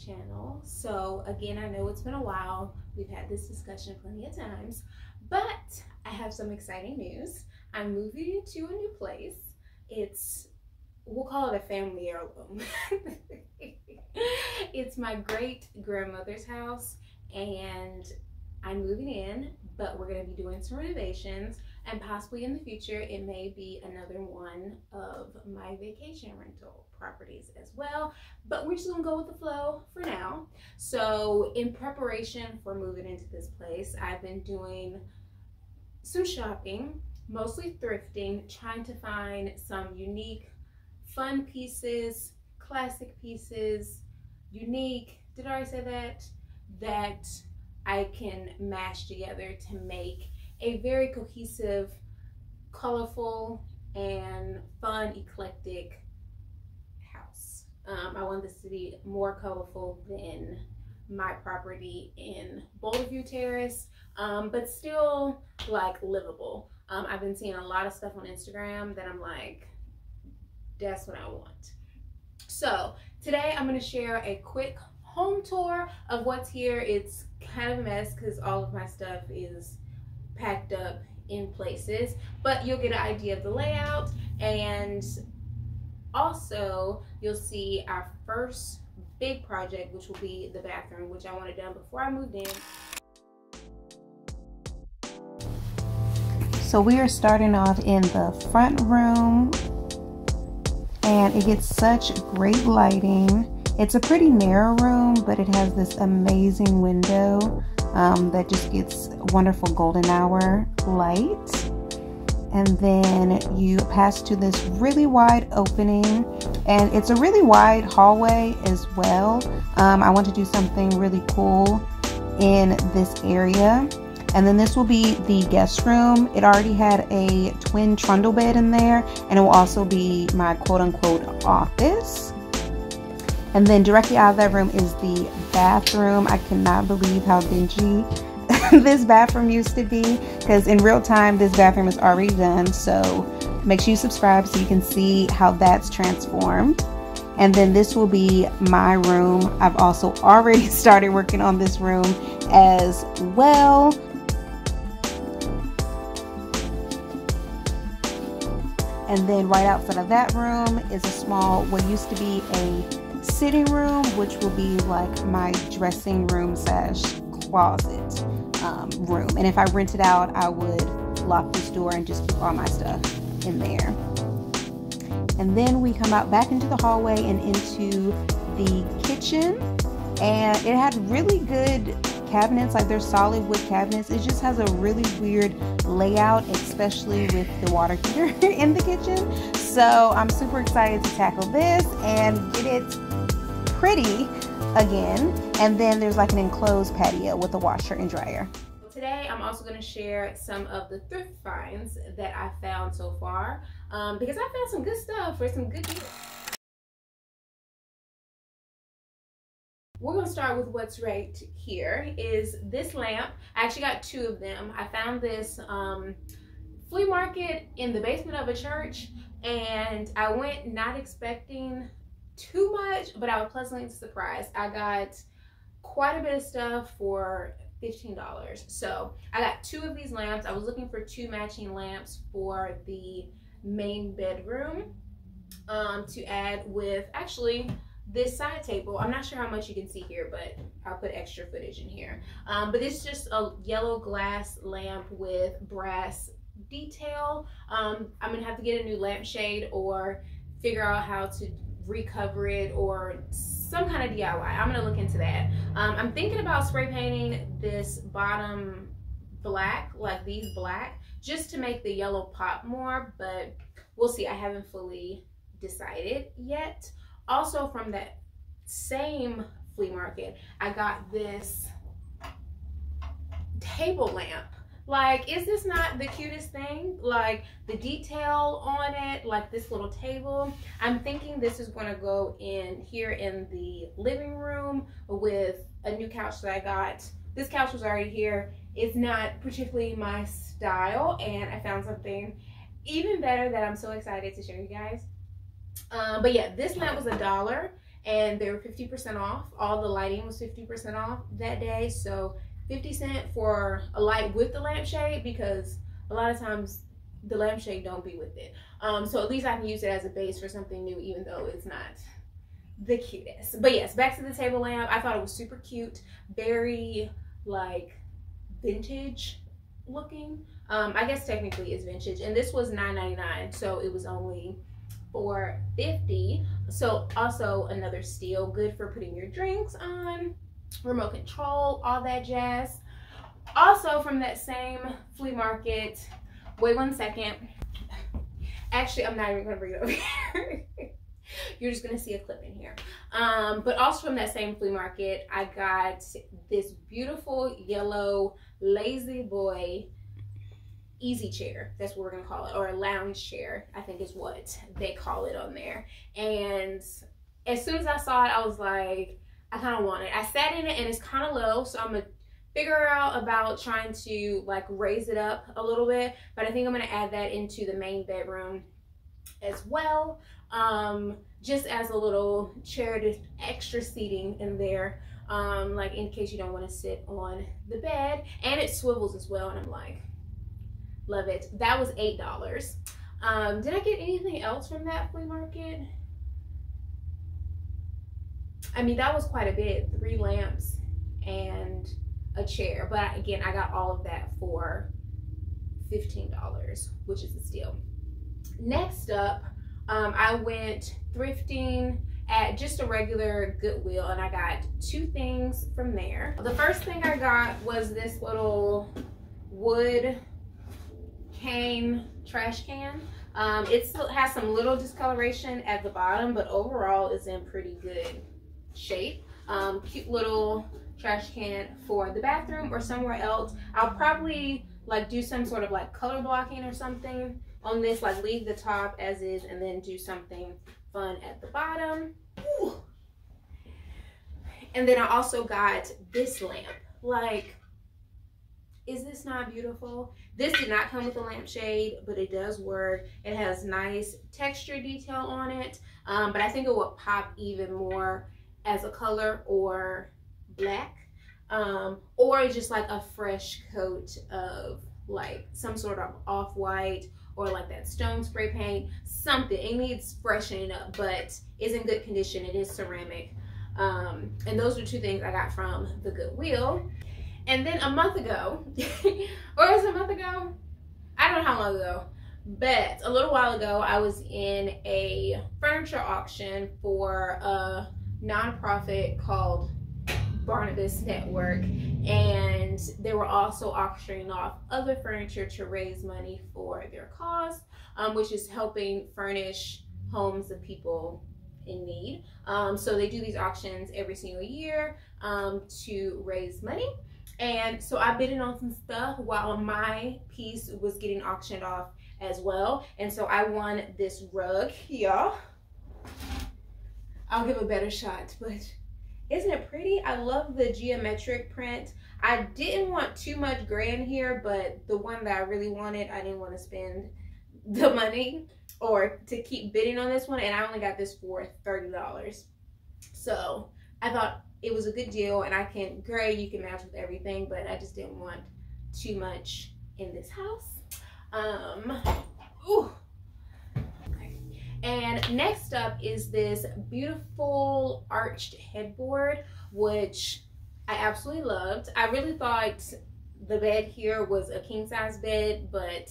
channel. So again, I know it's been a while. We've had this discussion plenty of times, but I have some exciting news. I'm moving to a new place. We'll call it a family heirloom. It's my great grandmother's house, and I'm moving in, but we're going to be doing some renovations, and possibly in the future it may be another one of my vacation rental properties as well, but we're just gonna go with the flow for now. So in preparation for moving into this place, I've been doing some shopping, mostly thrifting, trying to find some unique, fun pieces, classic pieces, unique, did I already say that I can mash together to make a very cohesive, colorful, and fun, eclectic house. I want this to be more colorful than my property in Boulder View Terrace, but still like livable. I've been seeing a lot of stuff on Instagram that I'm like, that's what I want. So today I'm going to share a quick home tour of what's here. It's kind of a mess because all of my stuff is packed up in places, but you'll get an idea of the layout, and also you'll see our first big project, which will be the bathroom, which I wanted done before I moved in. So we are starting off in the front room, and it gets such great lighting. It's a pretty narrow room, but it has this amazing window that just gets wonderful golden hour light. And then you pass to this really wide opening, and it's a really wide hallway as well. I want to do something really cool in this area. And then this will be the guest room. It already had a twin trundle bed in there, and it will also be my quote-unquote office. And then directly out of that room is the bathroom. I cannot believe how dingy this bathroom used to be, because in real time this bathroom is already done. So make sure you subscribe so you can see how that's transformed. And then this will be my room. I've also already started working on this room as well. And then right outside of that room is a small, what used to be a sitting room, which will be like my dressing room slash closet room. And if I rent it out, I would lock this door and just keep all my stuff in there. And then we come out back into the hallway and into the kitchen, and it had really good cabinets, like they're solid wood cabinets. It just has a really weird layout, especially with the water heater in the kitchen. So I'm super excited to tackle this and get it pretty again. And then there's like an enclosed patio with a washer and dryer. Today I'm also going to share some of the thrift finds that I found so far, because I found some good stuff for some good deals. We're going to start with what's right here is this lamp. I actually got two of them. I found this flea market in the basement of a church, and I went not expecting too much, but I was pleasantly surprised. I got quite a bit of stuff for $15. So I got two of these lamps. I was looking for two matching lamps for the main bedroom to add with actually this side table. I'm not sure how much you can see here, but I'll put extra footage in here. But it's just a yellow glass lamp with brass detail. I'm gonna have to get a new lampshade or figure out how to recover it or some kind of DIY. I'm gonna look into that. I'm thinking about spray painting this bottom black, like these black, just to make the yellow pop more, but we'll see. I haven't fully decided yet. Also from that same flea market, I got this table lamp. Like, is this not the cutest thing? Like the detail on it, like this little table. I'm thinking this is gonna go in here in the living room with a new couch that I got. This couch was already here. It's not particularly my style, and I found something even better that I'm so excited to show you guys. But yeah, this lamp was $1, and they were 50% off. All the lighting was 50% off that day. So 50 cents for a light with the lampshade, because a lot of times the lampshade don't be with it. So at least I can use it as a base for something new, even though it's not the cutest. But yes, back to the table lamp. I thought it was super cute, very like vintage looking. I guess technically it's vintage, and this was $9.99, so it was only $4.50. So also another steal, good for putting your drinks on, remote control, all that jazz. Also from that same flea market, wait one second. Actually, I'm not even gonna bring it over here. You're just gonna see a clip in here. But also from that same flea market, I got this beautiful yellow Lazy Boy easy chair. That's what we're gonna call it, or a lounge chair, I think is what they call it on there. And as soon as I saw it, I was like, I kind of want it. I sat in it, and it's kind of low, so I'm gonna figure out about trying to like raise it up a little bit, but I think I'm gonna add that into the main bedroom as well, just as a little chair, to extra seating in there, like in case you don't want to sit on the bed. And it swivels as well, and I'm like, love it. That was $8. Did I get anything else from that flea market? I mean, that was quite a bit, 3 lamps and a chair, but again, I got all of that for $15, which is a steal. Next up, I went thrifting at just a regular Goodwill, and I got 2 things from there. The first thing I got was this little wood cane trash can. It still has some little discoloration at the bottom, but overall it's in pretty good shape. Cute little trash can for the bathroom or somewhere else. I'll probably like do some sort of like color blocking or something on this, like leave the top as is and then do something fun at the bottom. Ooh. And then I also got this lamp. Like, is this not beautiful? This did not come with a lampshade, but it does work. It has nice texture detail on it, but I think it will pop even more as a color or black, or just like a fresh coat of like some sort of off-white or like that stone spray paint, something. It needs freshening up, but is in good condition. It is ceramic. And those are 2 things I got from the Goodwill. And then a month ago, or was it a month ago? I don't know how long ago, but a little while ago, I was in a furniture auction for a nonprofit called Barnabas Network, and they were also auctioning off other furniture to raise money for their cause, which is helping furnish homes of people in need. So they do these auctions every single year to raise money. And so I bid on some stuff while my piece was getting auctioned off as well. And so I won this rug, y'all. I'll give a better shot, but isn't it pretty? I love the geometric print. I didn't want too much gray in here, but the one that I really wanted, I didn't want to spend the money or to keep bidding on this one, and I only got this for $30. So I thought it was a good deal, and gray you can match with everything, but I just didn't want too much in this house. Ooh. And next up is this beautiful arched headboard, which I absolutely loved. I really thought the bed here was a king size bed, but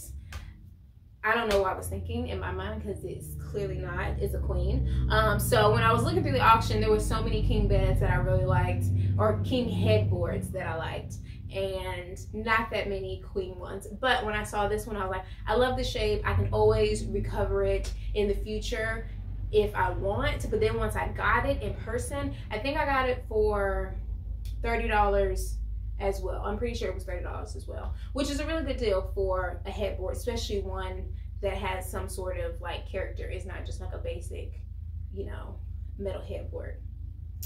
I don't know what I was thinking in my mind, because it's clearly not. It's a queen. So when I was looking through the auction, there were so many king beds that I really liked, or king headboards that I liked, and not that many queen ones. But when I saw this one, I was like, I love the shape. I can always recover it in the future if I want. But then once I got it in person, I think I got it for $30 as well. I'm pretty sure it was $30 as well, which is a really good deal for a headboard, especially one that has some sort of like character. It's not just like a basic, you know, metal headboard.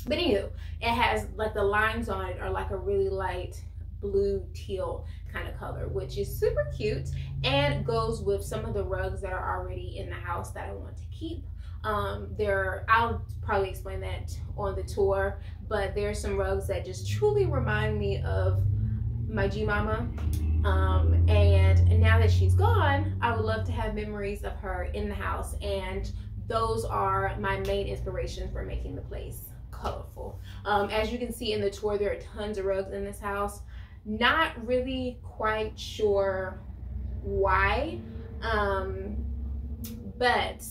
But anywho, it has like the lines on it are like a really light blue teal kind of color, which is super cute and goes with some of the rugs that are already in the house that I want to keep. I'll probably explain that on the tour, but there's some rugs that just truly remind me of my G-Mama. And now that she's gone, I would love to have memories of her in the house, and those are my main inspiration for making the place colorful. As you can see in the tour, there are tons of rugs in this house. Not really quite sure why, but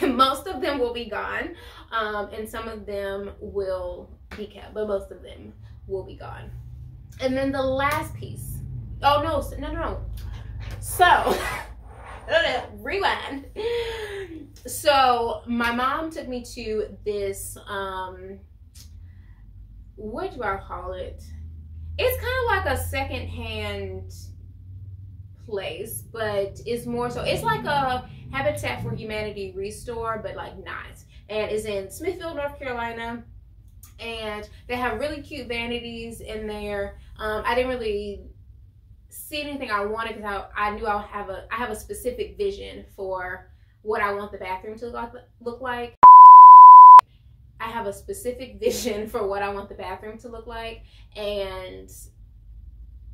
most of them will be gone, and some of them will be kept, but most of them will be gone. And then the last piece, oh no. So, rewind. So my mom took me to this, what do I call it? It's kind of like a secondhand place, but it's more so, it's like a Habitat for Humanity restore, but like not. And it's in Smithfield, North Carolina. And they have really cute vanities in there. I didn't really see anything I wanted because I knew I have a specific vision for what I want the bathroom to look like. I have a specific vision for what I want the bathroom to look like, and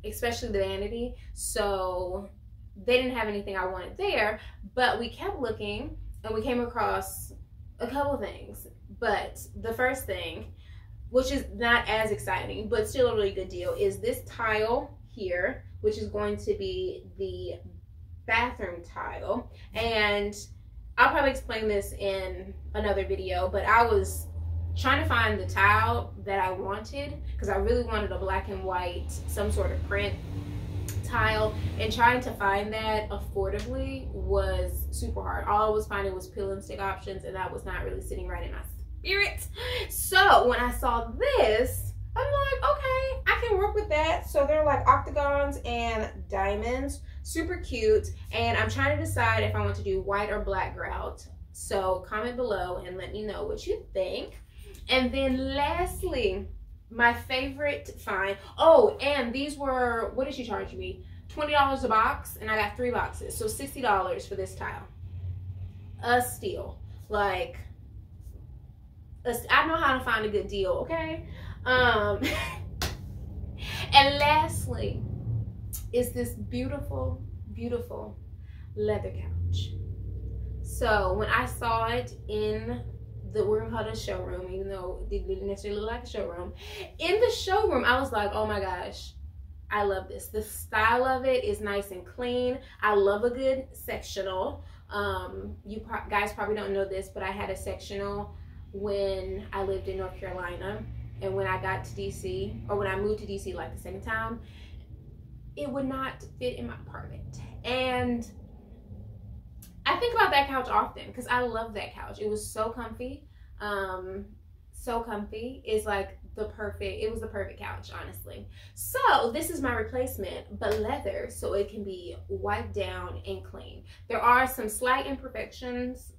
especially the vanity. So they didn't have anything I wanted there, but we kept looking and we came across a couple things. But the first thing, which is not as exciting, but still a really good deal, is this tile here, which is going to be the bathroom tile. And I'll probably explain this in another video, but I was trying to find the tile that I wanted because I really wanted a black and white, some sort of print tile, and trying to find that affordably was super hard. All I was finding was peel and stick options, and that was not really sitting right in my spirit. So when I saw this, I'm like, okay, I can work with that. So they're like octagons and diamonds, super cute. And I'm trying to decide if I want to do white or black grout. So comment below and let me know what you think. And then lastly, my favorite find. Oh, and these were, what did she charge me? $20 a box, and I got 3 boxes. So $60 for this tile. A steal. Like, I know how to find a good deal, okay? And lastly is this beautiful, beautiful leather couch. So when I saw it in the, we're gonna call it a showroom, even though it didn't necessarily look like a showroom. In the showroom, I was like, oh my gosh, I love this. The style of it is nice and clean. I love a good sectional. You guys probably don't know this, but I had a sectional when I lived in North Carolina, and when I got to DC, or when I moved to DC like the second time, it would not fit in my apartment. And I think about that couch often because I love that couch. It was so comfy. So comfy. It's like it was the perfect couch, honestly. So this is my replacement, but leather, so it can be wiped down and clean. There are some slight imperfections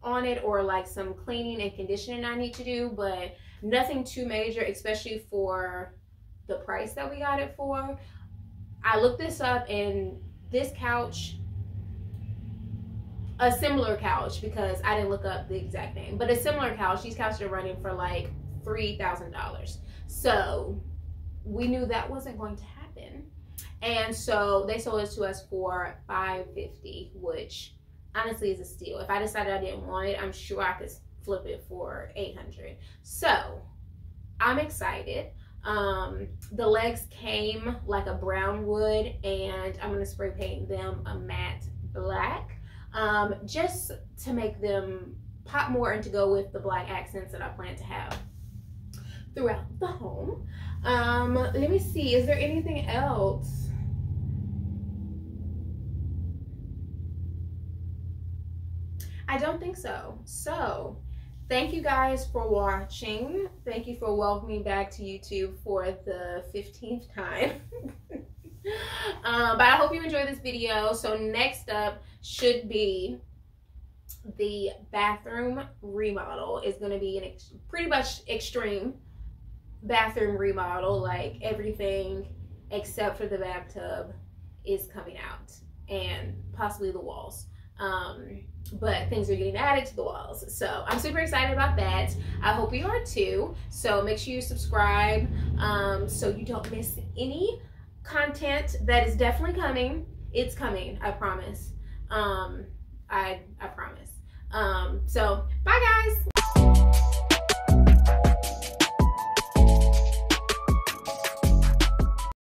on it, or like some cleaning and conditioning I need to do, but nothing too major, especially for the price that we got it for. I looked this up, and this couch, a similar couch, because I didn't look up the exact name, but a similar couch, these couches are running for like $3,000. So we knew that wasn't going to happen. And so they sold it to us for $550, which honestly is a steal. If I decided I didn't want it, I'm sure I could flip it for $800. So I'm excited. The legs came like a brown wood, and I'm gonna spray paint them a matte black, just to make them pop more and to go with the black accents that I plan to have throughout the home. Let me see, is there anything else? I don't think so. So thank you guys for watching. Thank you for welcoming back to YouTube for the 15th time. But I hope you enjoyed this video. So next up should be the bathroom remodel. It's going to be an pretty much extreme bathroom remodel. Like everything except for the bathtub is coming out, and possibly the walls. but things are getting added to the walls. So I'm super excited about that. I hope you are too. So make sure you subscribe so you don't miss any content that is definitely coming. It's coming, I promise. I promise. So bye guys.